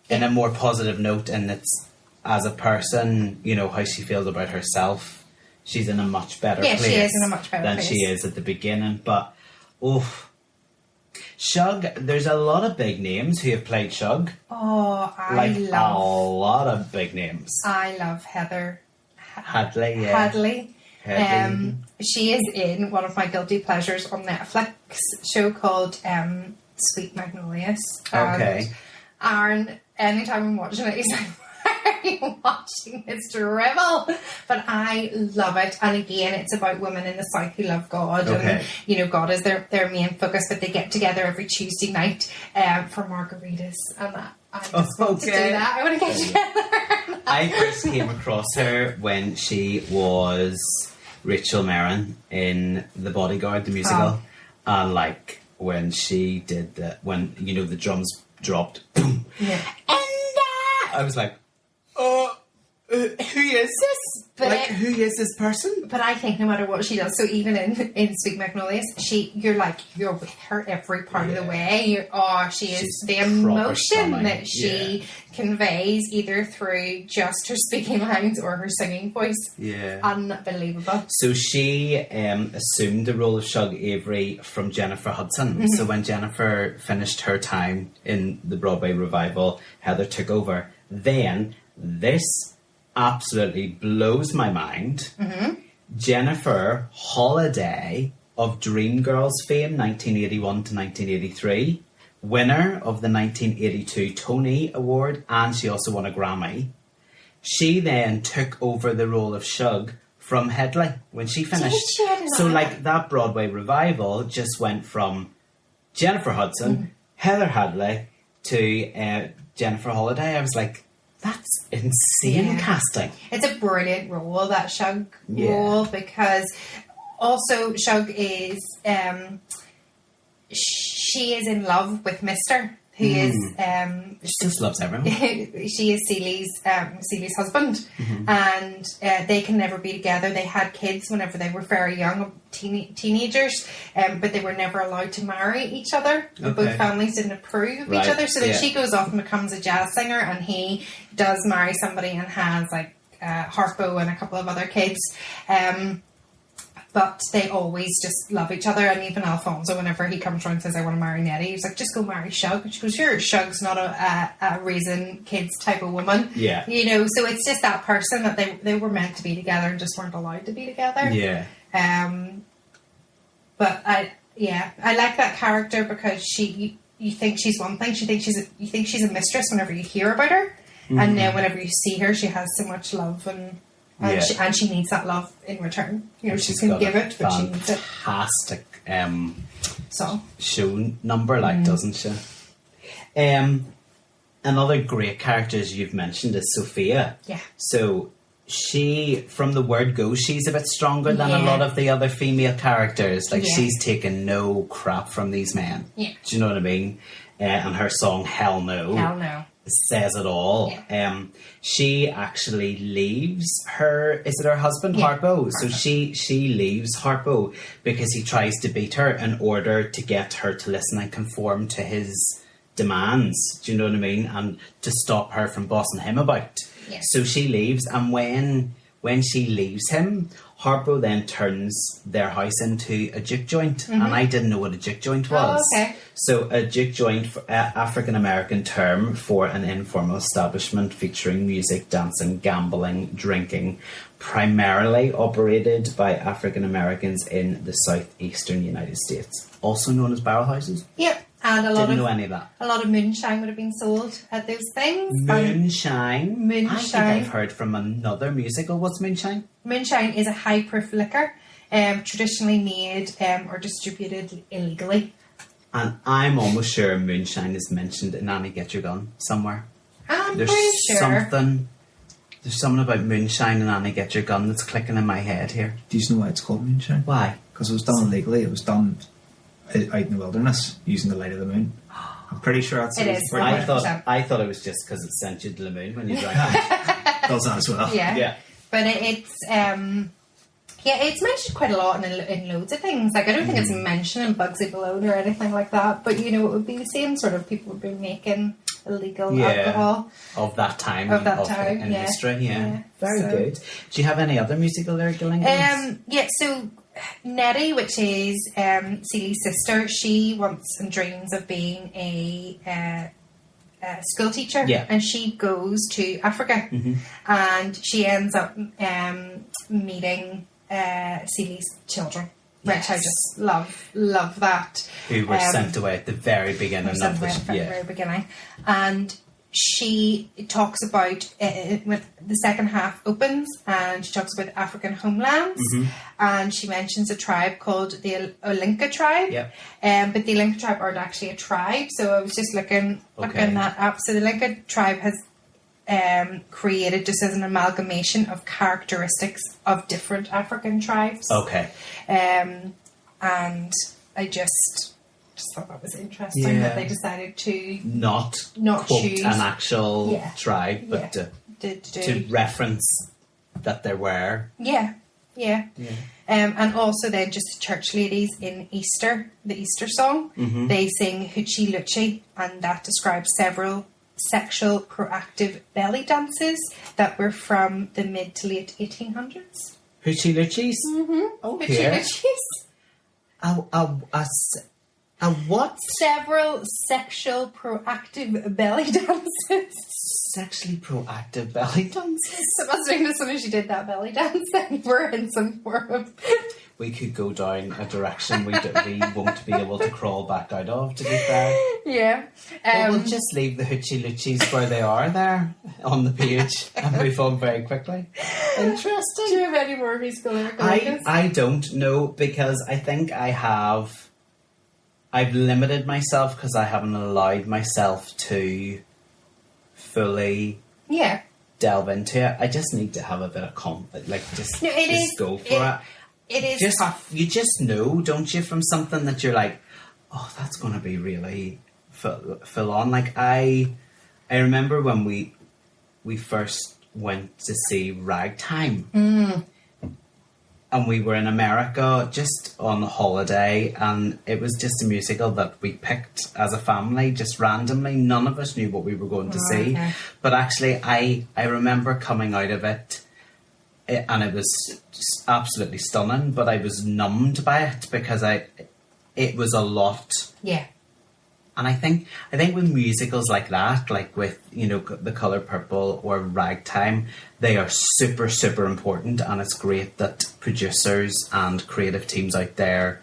B: in a more positive note, and it's, as a person, you know, how she feels about herself, she's in a much better place.
A: Yeah, she is in a much better
B: than
A: place.
B: she is at the beginning. But, Shug, there's a lot of big names who have played Shug.
A: Oh,
B: A lot of big names.
A: I love Heather
B: Hadley, yeah.
A: Hadley. She is in one of my guilty pleasures on Netflix show called Sweet Magnolias.
B: Okay.
A: And Aaron, anytime I'm watching it, he's like, watching this drivel, but I love it. And again, it's about women in the South who love God, and you know, God is their main focus. But they get together every Tuesday night for margaritas, and I just want to do that. I want to get together.
B: I first came across her when she was Rachel Marin in The Bodyguard, the musical, and like when she did when you know the drums dropped, boom,
A: Yeah.
B: and I was like, oh, who is this?
A: But
B: like, who is this person?
A: But I think no matter what she does, so even in Sweet Magnolias, you're with her every part of the way. She's the emotion that she conveys, either through just her speaking lines or her singing voice.
B: Yeah.
A: Unbelievable.
B: So she assumed the role of Shug Avery from Jennifer Hudson. Mm-hmm. So when Jennifer finished her time in the Broadway revival, Heather took over. Then this absolutely blows my mind. Mm-hmm. Jennifer Holliday of Dreamgirls fame, 1981 to 1983, winner of the 1982 Tony Award, and she also won a Grammy. She then took over the role of Shug from Hedley when she finished. So like that Broadway revival just went from Jennifer Hudson, Heather Hadley to Jennifer Holliday. I was like, that's insane casting.
A: It's a brilliant role, that Shug role, because also Shug is she is in love with Mr. who is
B: she just loves everyone.
A: She is Celie's husband, and they can never be together. They had kids whenever they were very young, teenagers, but they were never allowed to marry each other. Both families didn't approve of each other, so then she goes off and becomes a jazz singer, and he does marry somebody and has like Harpo and a couple of other kids. But they always just love each other. And even Alfonso, whenever he comes around and says, I want to marry Nettie, he's like, just go marry Shug. And she goes, Shug's not a raising kids type of woman.
B: Yeah.
A: You know, so it's just that person that they were meant to be together and just weren't allowed to be together.
B: Yeah.
A: But I like that character because you think she's one thing. You think she's a mistress whenever you hear about her. Mm-hmm. And then whenever you see her, she has so much love and she needs that love in return. You know, she can give it, but she needs it.
B: Fantastic
A: show
B: number, doesn't she? Another great character, as you've mentioned, is Sophia.
A: Yeah.
B: So she, from the word go, she's a bit stronger than a lot of the other female characters. She's taken no crap from these men.
A: Yeah.
B: Do you know what I mean? And her song Hell No says it all.
A: Yeah.
B: She actually leaves her husband Harpo? So she leaves Harpo because he tries to beat her in order to get her to listen and conform to his demands. Do you know what I mean? And to stop her from bossing him about.
A: Yeah.
B: So she leaves, and when she leaves him, Harpo then turns their house into a juke joint, and I didn't know what a juke joint was.
A: Oh, okay.
B: So a juke joint, African-American term for an informal establishment featuring music, dancing, gambling, drinking, primarily operated by African-Americans in the southeastern United States. Also known as barrel houses.
A: Yep. And
B: Didn't know any of that.
A: A lot of moonshine would have been sold at those things.
B: Moonshine? I think I've heard from another musical. What's moonshine?
A: Moonshine is a high proof liquor, traditionally made or distributed illegally.
B: And I'm almost sure moonshine is mentioned in Annie Get Your Gun somewhere.
A: There's pretty sure.
B: There's something about moonshine and Annie Get Your Gun that's clicking in my head here.
C: Do you know why it's called moonshine?
B: Why?
C: Because it was done illegally. It was done out in the wilderness using the light of the moon. I'm pretty sure that's
A: it is.
B: I thought it was just because it sent you to the moon when you drank it.
C: Does that as well.
A: Yeah. But it's mentioned quite a lot in loads of things. I don't think it's mentioned in Bugsy Malone or anything like that. But it would be the same sort of people would be making illegal alcohol
B: of that time in history. Yeah. Very good. Do you have any other musical lyrical languages?
A: So Nettie, which is Celie's sister, she wants and dreams of being a school teacher, and she goes to Africa, and she ends up meeting Celie's children, which I just love that.
B: Who were sent away at the very beginning
A: very beginning, and she talks about when the second half opens, and she talks about African homelands, and she mentions a tribe called the Olinka tribe. But the Olinka tribe aren't actually a tribe, so I was just looking that up. So the Olinka tribe has created just as an amalgamation of characteristics of different African tribes. And I just thought that was interesting that they decided to not
B: quote
A: choose
B: an actual tribe, but to reference that there were.
A: And also then just the church ladies in Easter, the Easter song, they sing Hoochie Loochie, and that describes several sexual proactive belly dances that were from the mid to late 1800s.
B: Hoochie Loochies?
A: Hoochie Loochies.
B: A what?
A: Several sexual proactive belly dances.
B: Sexually proactive belly dances?
A: So I was thinking as soon as you did that belly dance, then we're in some form of...
B: We could go down a direction we won't be able to crawl back out of, to be fair.
A: Yeah.
B: But we'll just leave the Hoochie Loochies where they are there on the page and move on very quickly. Interesting.
A: Do you have any more musical lyrical?
B: I don't know, because I think I've limited myself because I haven't allowed myself to fully delve into it. I just need to have a bit of go for it.
A: It is tough.
B: You just know, don't you, from something that you're like, oh, that's going to be really full on. Like I remember when we first went to see Ragtime, and we were in America just on holiday, and it was just a musical that we picked as a family, just randomly. None of us knew what we were going to see, but actually, I remember coming out of it. And it was just absolutely stunning, but I was numbed by it because it was a lot.
A: Yeah.
B: And I think with musicals like that, like with, The Colour Purple or Ragtime, they are super, super important, and it's great that producers and creative teams out there,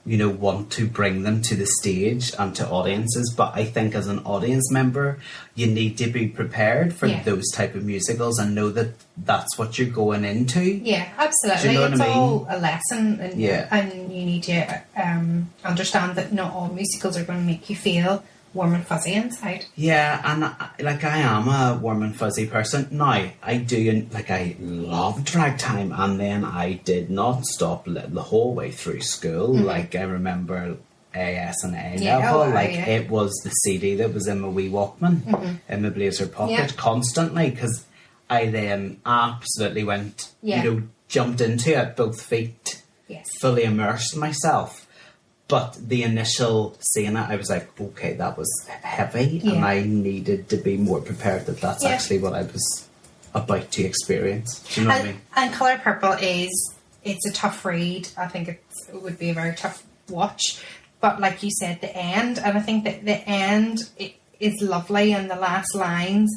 B: want to bring them to the stage and to audiences. But I think as an audience member, you need to be prepared for those type of musicals and know that that's what you're going into.
A: Yeah, absolutely.
B: Do you know
A: it's
B: what I mean?
A: all a lesson, and you need to understand that not all musicals are going to make you feel warm and fuzzy inside.
B: Yeah, and I am a warm and fuzzy person. Now, I do, I loved Ragtime, and then I did not stop the whole way through school. I remember AS and A level. It was the CD that was in my wee Walkman, in my blazer pocket, constantly, because I then absolutely went, jumped into it, both feet, fully immersed myself. But the initial seeing it, I was like, okay, that was heavy, and I needed to be more prepared that that's actually what I was about to experience. Do you know what I mean? And
A: Colour Purple it's a tough read. I think it would be a very tough watch. But like you said, the end, and I think that the end is lovely, and the last lines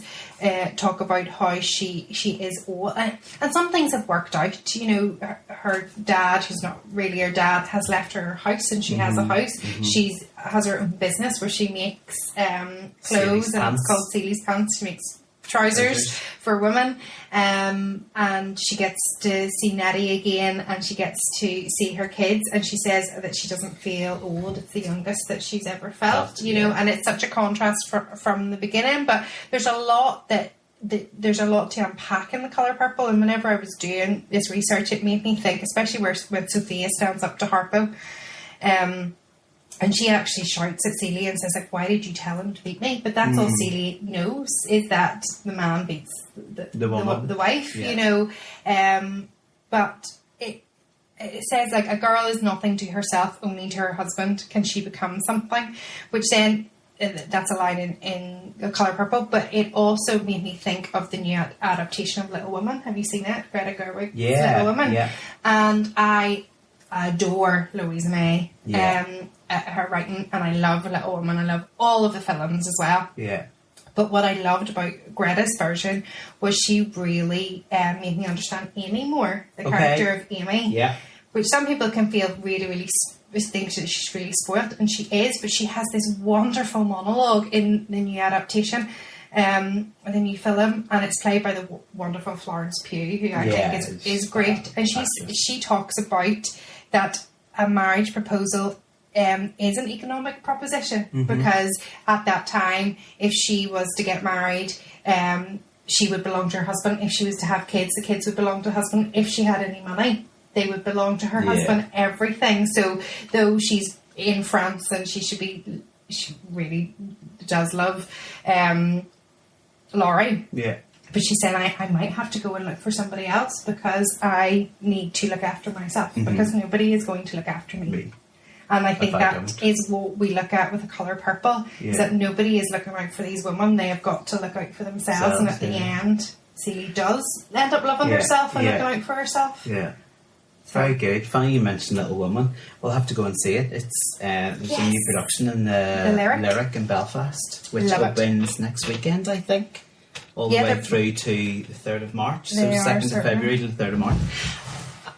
A: talk about how she is old, and some things have worked out. Her dad, who's not really her dad, has left her house, and she has a house. She has her own business where she makes clothes, and it's called Celie's Pants. She makes trousers for women, and she gets to see Nettie again, and she gets to see her kids, and she says that she doesn't feel old. It's the youngest that she's ever felt, and it's such a contrast from the beginning. But there's a lot there's a lot to unpack in The Colour Purple, and whenever I was doing this research, it made me think, especially when Sophia stands up to Harpo, and she actually shouts at Celie and says, like, why did you tell him to beat me? But that's all Celie knows, is that the man beats the wife, But it says, like, a girl is nothing to herself, only to her husband can she become something, which then, that's a line in The Colour Purple, but it also made me think of the new adaptation of Little Women. Have you seen it? Greta Gerwig's Little Women. Yeah. And I adore Louisa May. Her writing, and I love Little Woman. I love all of the films as well. Yeah. But what I loved about Greta's version was she really made me understand Amy more, the character of Amy. Yeah. Which some people can feel really, really think that she's really spoilt, and she is. But she has this wonderful monologue in the new adaptation and then you film, and it's played by the wonderful Florence Pugh, who I think is great. And she talks about that a marriage proposal is an economic proposition, because at that time, if she was to get married, she would belong to her husband. If she was to have kids, the kids would belong to her husband. If she had any money, they would belong to her husband. Everything. So though she's in France and she really does love Laurie.
B: Yeah.
A: But she said, I might have to go and look for somebody else because I need to look after myself, because nobody is going to look after me. And I think that is what we look at with the colour purple, is that nobody is looking out for these women. They have got to look out for themselves. And at the end, Celie does end up loving herself and looking out for herself.
B: Yeah. Very good. Funny you mentioned Little Woman. We'll have to go and see it. It's there's a new production in the Lyric in Belfast, which opens next weekend, I think. All the way through to the 3rd of March. So 2nd of February to the 3rd of March.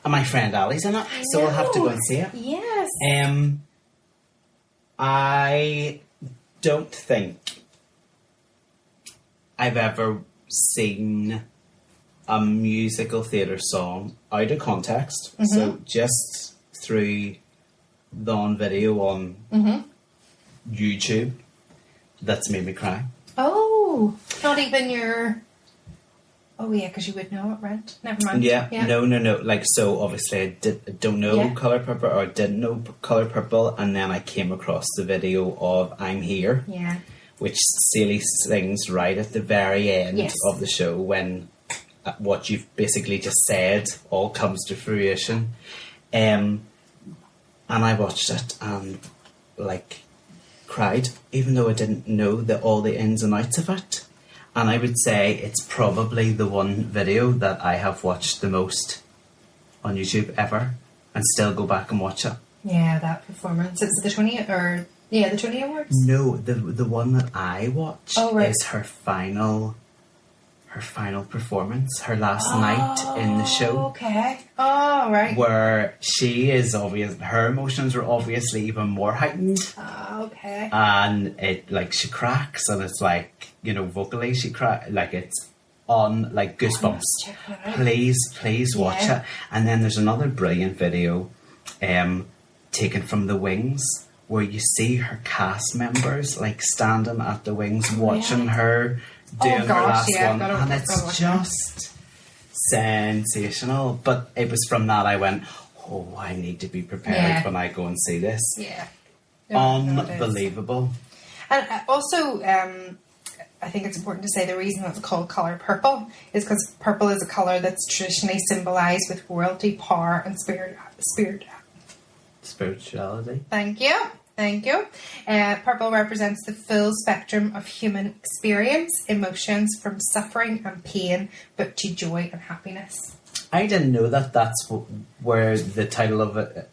B: And my friend Ali's in it, so we'll have to go and see it.
A: Yes.
B: I don't think I've ever seen a musical theatre song out of context. So just through the on video on YouTube, that's made me cry.
A: Oh, not even your... Oh yeah, because you would know it, right? Never mind.
B: Yeah. No. Like, so obviously I don't know Colour Purple, or I didn't know Colour Purple, and then I came across the video of I'm Here, which Celie sings right at the very end of the show, when what you've basically just said all comes to fruition. And I watched it and cried, even though I didn't know all the ins and outs of it. And I would say it's probably the one video that I have watched the most on YouTube ever, and still go back and watch it. Yeah,
A: that performance. Is it the Tony the Tony Awards?
B: No, the one that I watched is her final performance, her last night in the show.
A: Okay. Oh, right.
B: Where she is her emotions are obviously even more heightened.
A: Oh, okay.
B: And it, she cracks, and it's vocally she cracks, it's on, goosebumps. Please watch it. And then there's another brilliant video, taken from the Wings, where you see her cast members, standing at the Wings, watching her doing her last one, and it's just sensational. But it was from that I went, oh, I need to be prepared when I go and see this.
A: Yeah.
B: Unbelievable.
A: And also, I think it's important to say the reason it's called Colour Purple is because purple is a colour that's traditionally symbolised with royalty, power and
B: spirituality.
A: Thank you. Purple represents the full spectrum of human experience, emotions from suffering and pain, but to joy and happiness.
B: I didn't know that's where the title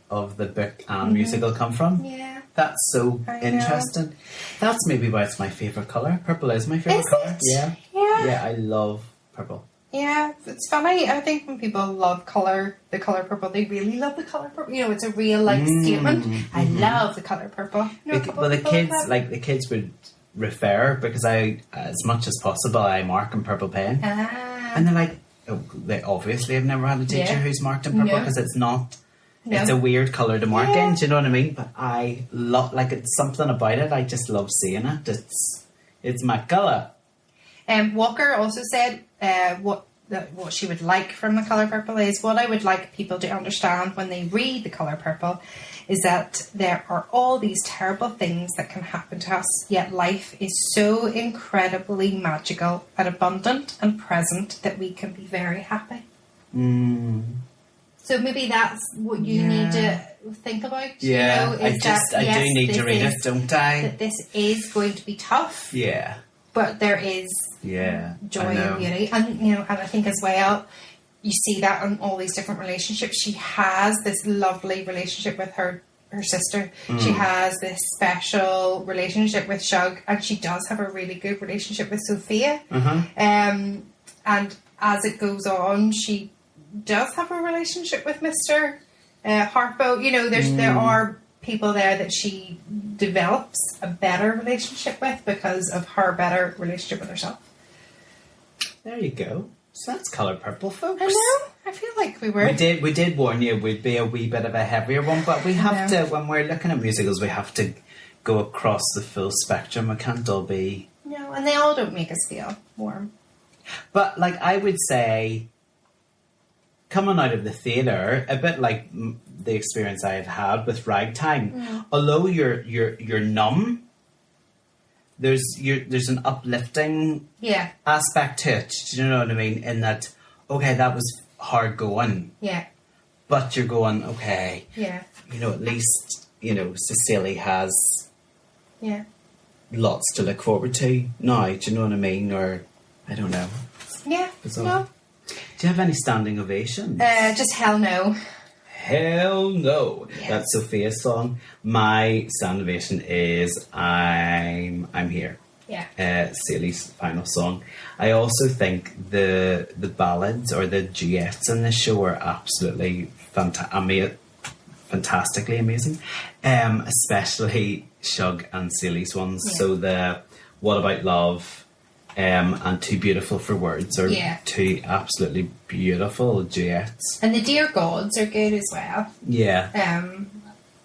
B: of the book and musical come from.
A: Yeah.
B: That's so interesting. That's maybe why it's my favourite colour. Purple is my favourite colour.
A: Yeah.
B: Yeah, I love purple.
A: Yeah, it's funny. I think when people love the colour purple, they really love the colour purple. It's a real statement. I love the colour purple. The kids would refer, because I, as much as possible, I mark in purple pen, and they're like, oh, they obviously have never had a teacher who's marked in purple, because it's not. No. It's a weird colour to mark in. Do you know what I mean? But I love, it's something about it. I just love seeing it. It's my colour. Walker also said what she would like from the colour purple is, what I would like people to understand when they read the colour purple is that there are all these terrible things that can happen to us, yet life is so incredibly magical and abundant and present that we can be very happy. So maybe that's what you need to think about.
B: Yeah, I do need to read it, don't I?
A: That this is going to be tough.
B: Yeah.
A: But there is joy and beauty. And, and I think as well, you see that in all these different relationships. She has this lovely relationship with her sister. She has this special relationship with Shug. And she does have a really good relationship with Sophia. And as it goes on, she does have a relationship with Mr. Harpo. There are people there that she develops a better relationship with because of her better relationship with herself.
B: There you go. So that's Colour Purple, folks.
A: I know. I feel like we were.
B: We did warn you we'd be a wee bit of a heavier one, but we have to, when we're looking at musicals, we have to go across the full spectrum. We can't all be...
A: No, and they all don't make us feel warm.
B: But, like, I would say, coming out of the theatre, a bit like the experience I have had with Ragtime, although you're numb, there's an uplifting aspect to it. Do you know what I mean? In that, okay, that was hard going. Yeah. But you're going, okay. Yeah. You know, at least, you know, Celie has lots to look forward to now. Do you know what I mean? Or, I don't know.
A: Yeah. No.
B: Do you have any standing ovations?
A: Just Hell No.
B: Hell No. Yes. That's Sophia's song. My standing ovation is I'm Here. Yeah. Celie's final song. I also think the ballads or the duets in this show are absolutely fantastically amazing. Especially Shug and Celie's ones. Yeah. So the What About Love and Too Beautiful for Words are two absolutely beautiful duets. And the Dear Gods are good as well. Yeah. And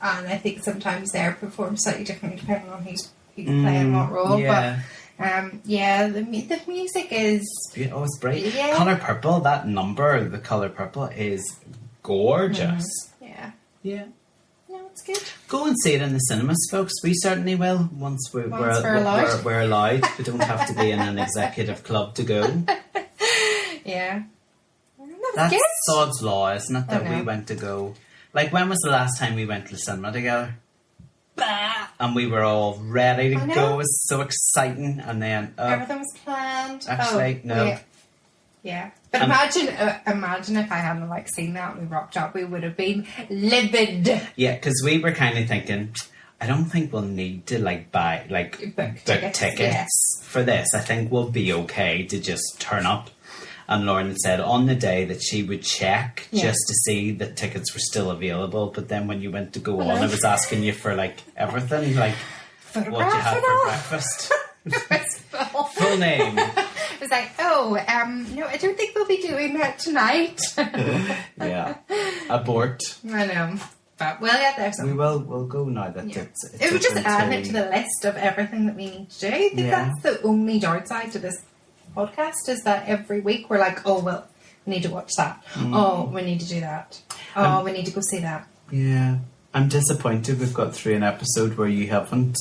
B: I think sometimes they're performed slightly differently depending on who's playing what role. Yeah. But the music is... Oh, it's bright. Yeah. Colour Purple, that number, the Colour Purple, is gorgeous. Yeah. Yeah. No, it's good. Go and see it in the cinemas, folks. We certainly will once we're allowed. We don't have to be in an executive club to go. Yeah. That's sod's law, isn't it? That we went to go. Like, when was the last time we went to the cinema together? And we were all ready to go. It was so exciting. And then everything was planned. Actually, no. Yeah. But imagine if I hadn't seen that and we rocked up, we would have been livid. Yeah, because we were kind of thinking, I don't think we'll need to buy book tickets for this. I think we'll be okay to just turn up. And Lauren had said on the day that she would check just to see that tickets were still available. But then when you went to go on, I was asking you for everything, what you had for breakfast. Full name. It was no, I don't think we'll be doing that tonight. Yeah. Abort. I know. But we'll get there sometime. We'll go now that it's it would just add it to the list of everything that we need to do. I think that's the only downside to this podcast, is that every week we're we need to watch that. Oh, we need to do that. Oh, we need to go see that. Yeah. I'm disappointed we've got through an episode where you haven't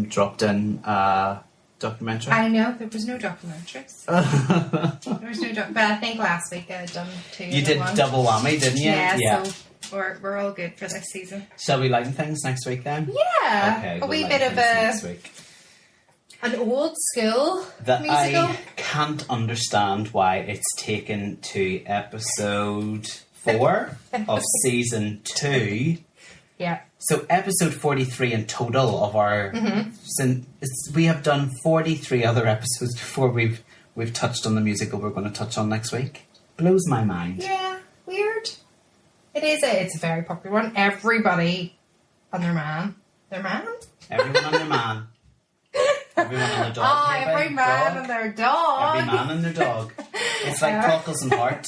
B: dropped in a documentary. I know, there was no documentaries. There was no but I think last week I had done two. You did double whammy, didn't you? Yeah. So we're all good for this season. Shall we lighten things next week then? Yeah. Okay. A wee bit of next week. An old school musical. I can't understand why it's taken to episode 4 of season 2. Yeah. So episode 43 in total of our... we have done 43 other episodes before we've touched on the musical we're going to touch on next week. Blows my mind. Yeah, weird. It is. It's a very popular one. Everybody and their man. Their man? Everyone and their man. Everyone and their dog. Oh, every man and their dog. Every man and their dog. It's like Cockles and Hart.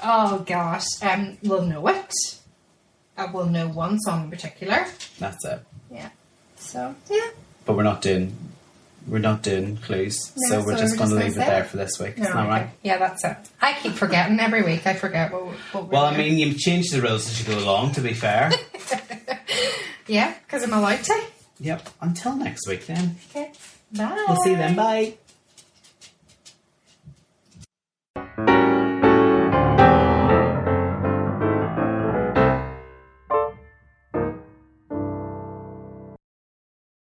B: Oh, gosh. We'll know it. We'll know one song in particular. That's it. Yeah. So, yeah. But we're not doing clues. No, so we're just going to leave it there for this week. Isn't that right? Yeah, that's it. I keep forgetting every week. I forget what we're doing. I mean, you change the rules as you go along, to be fair. Yeah, because I'm allowed to. Yep. Until next week then. Okay. Bye. We'll see you then. Bye.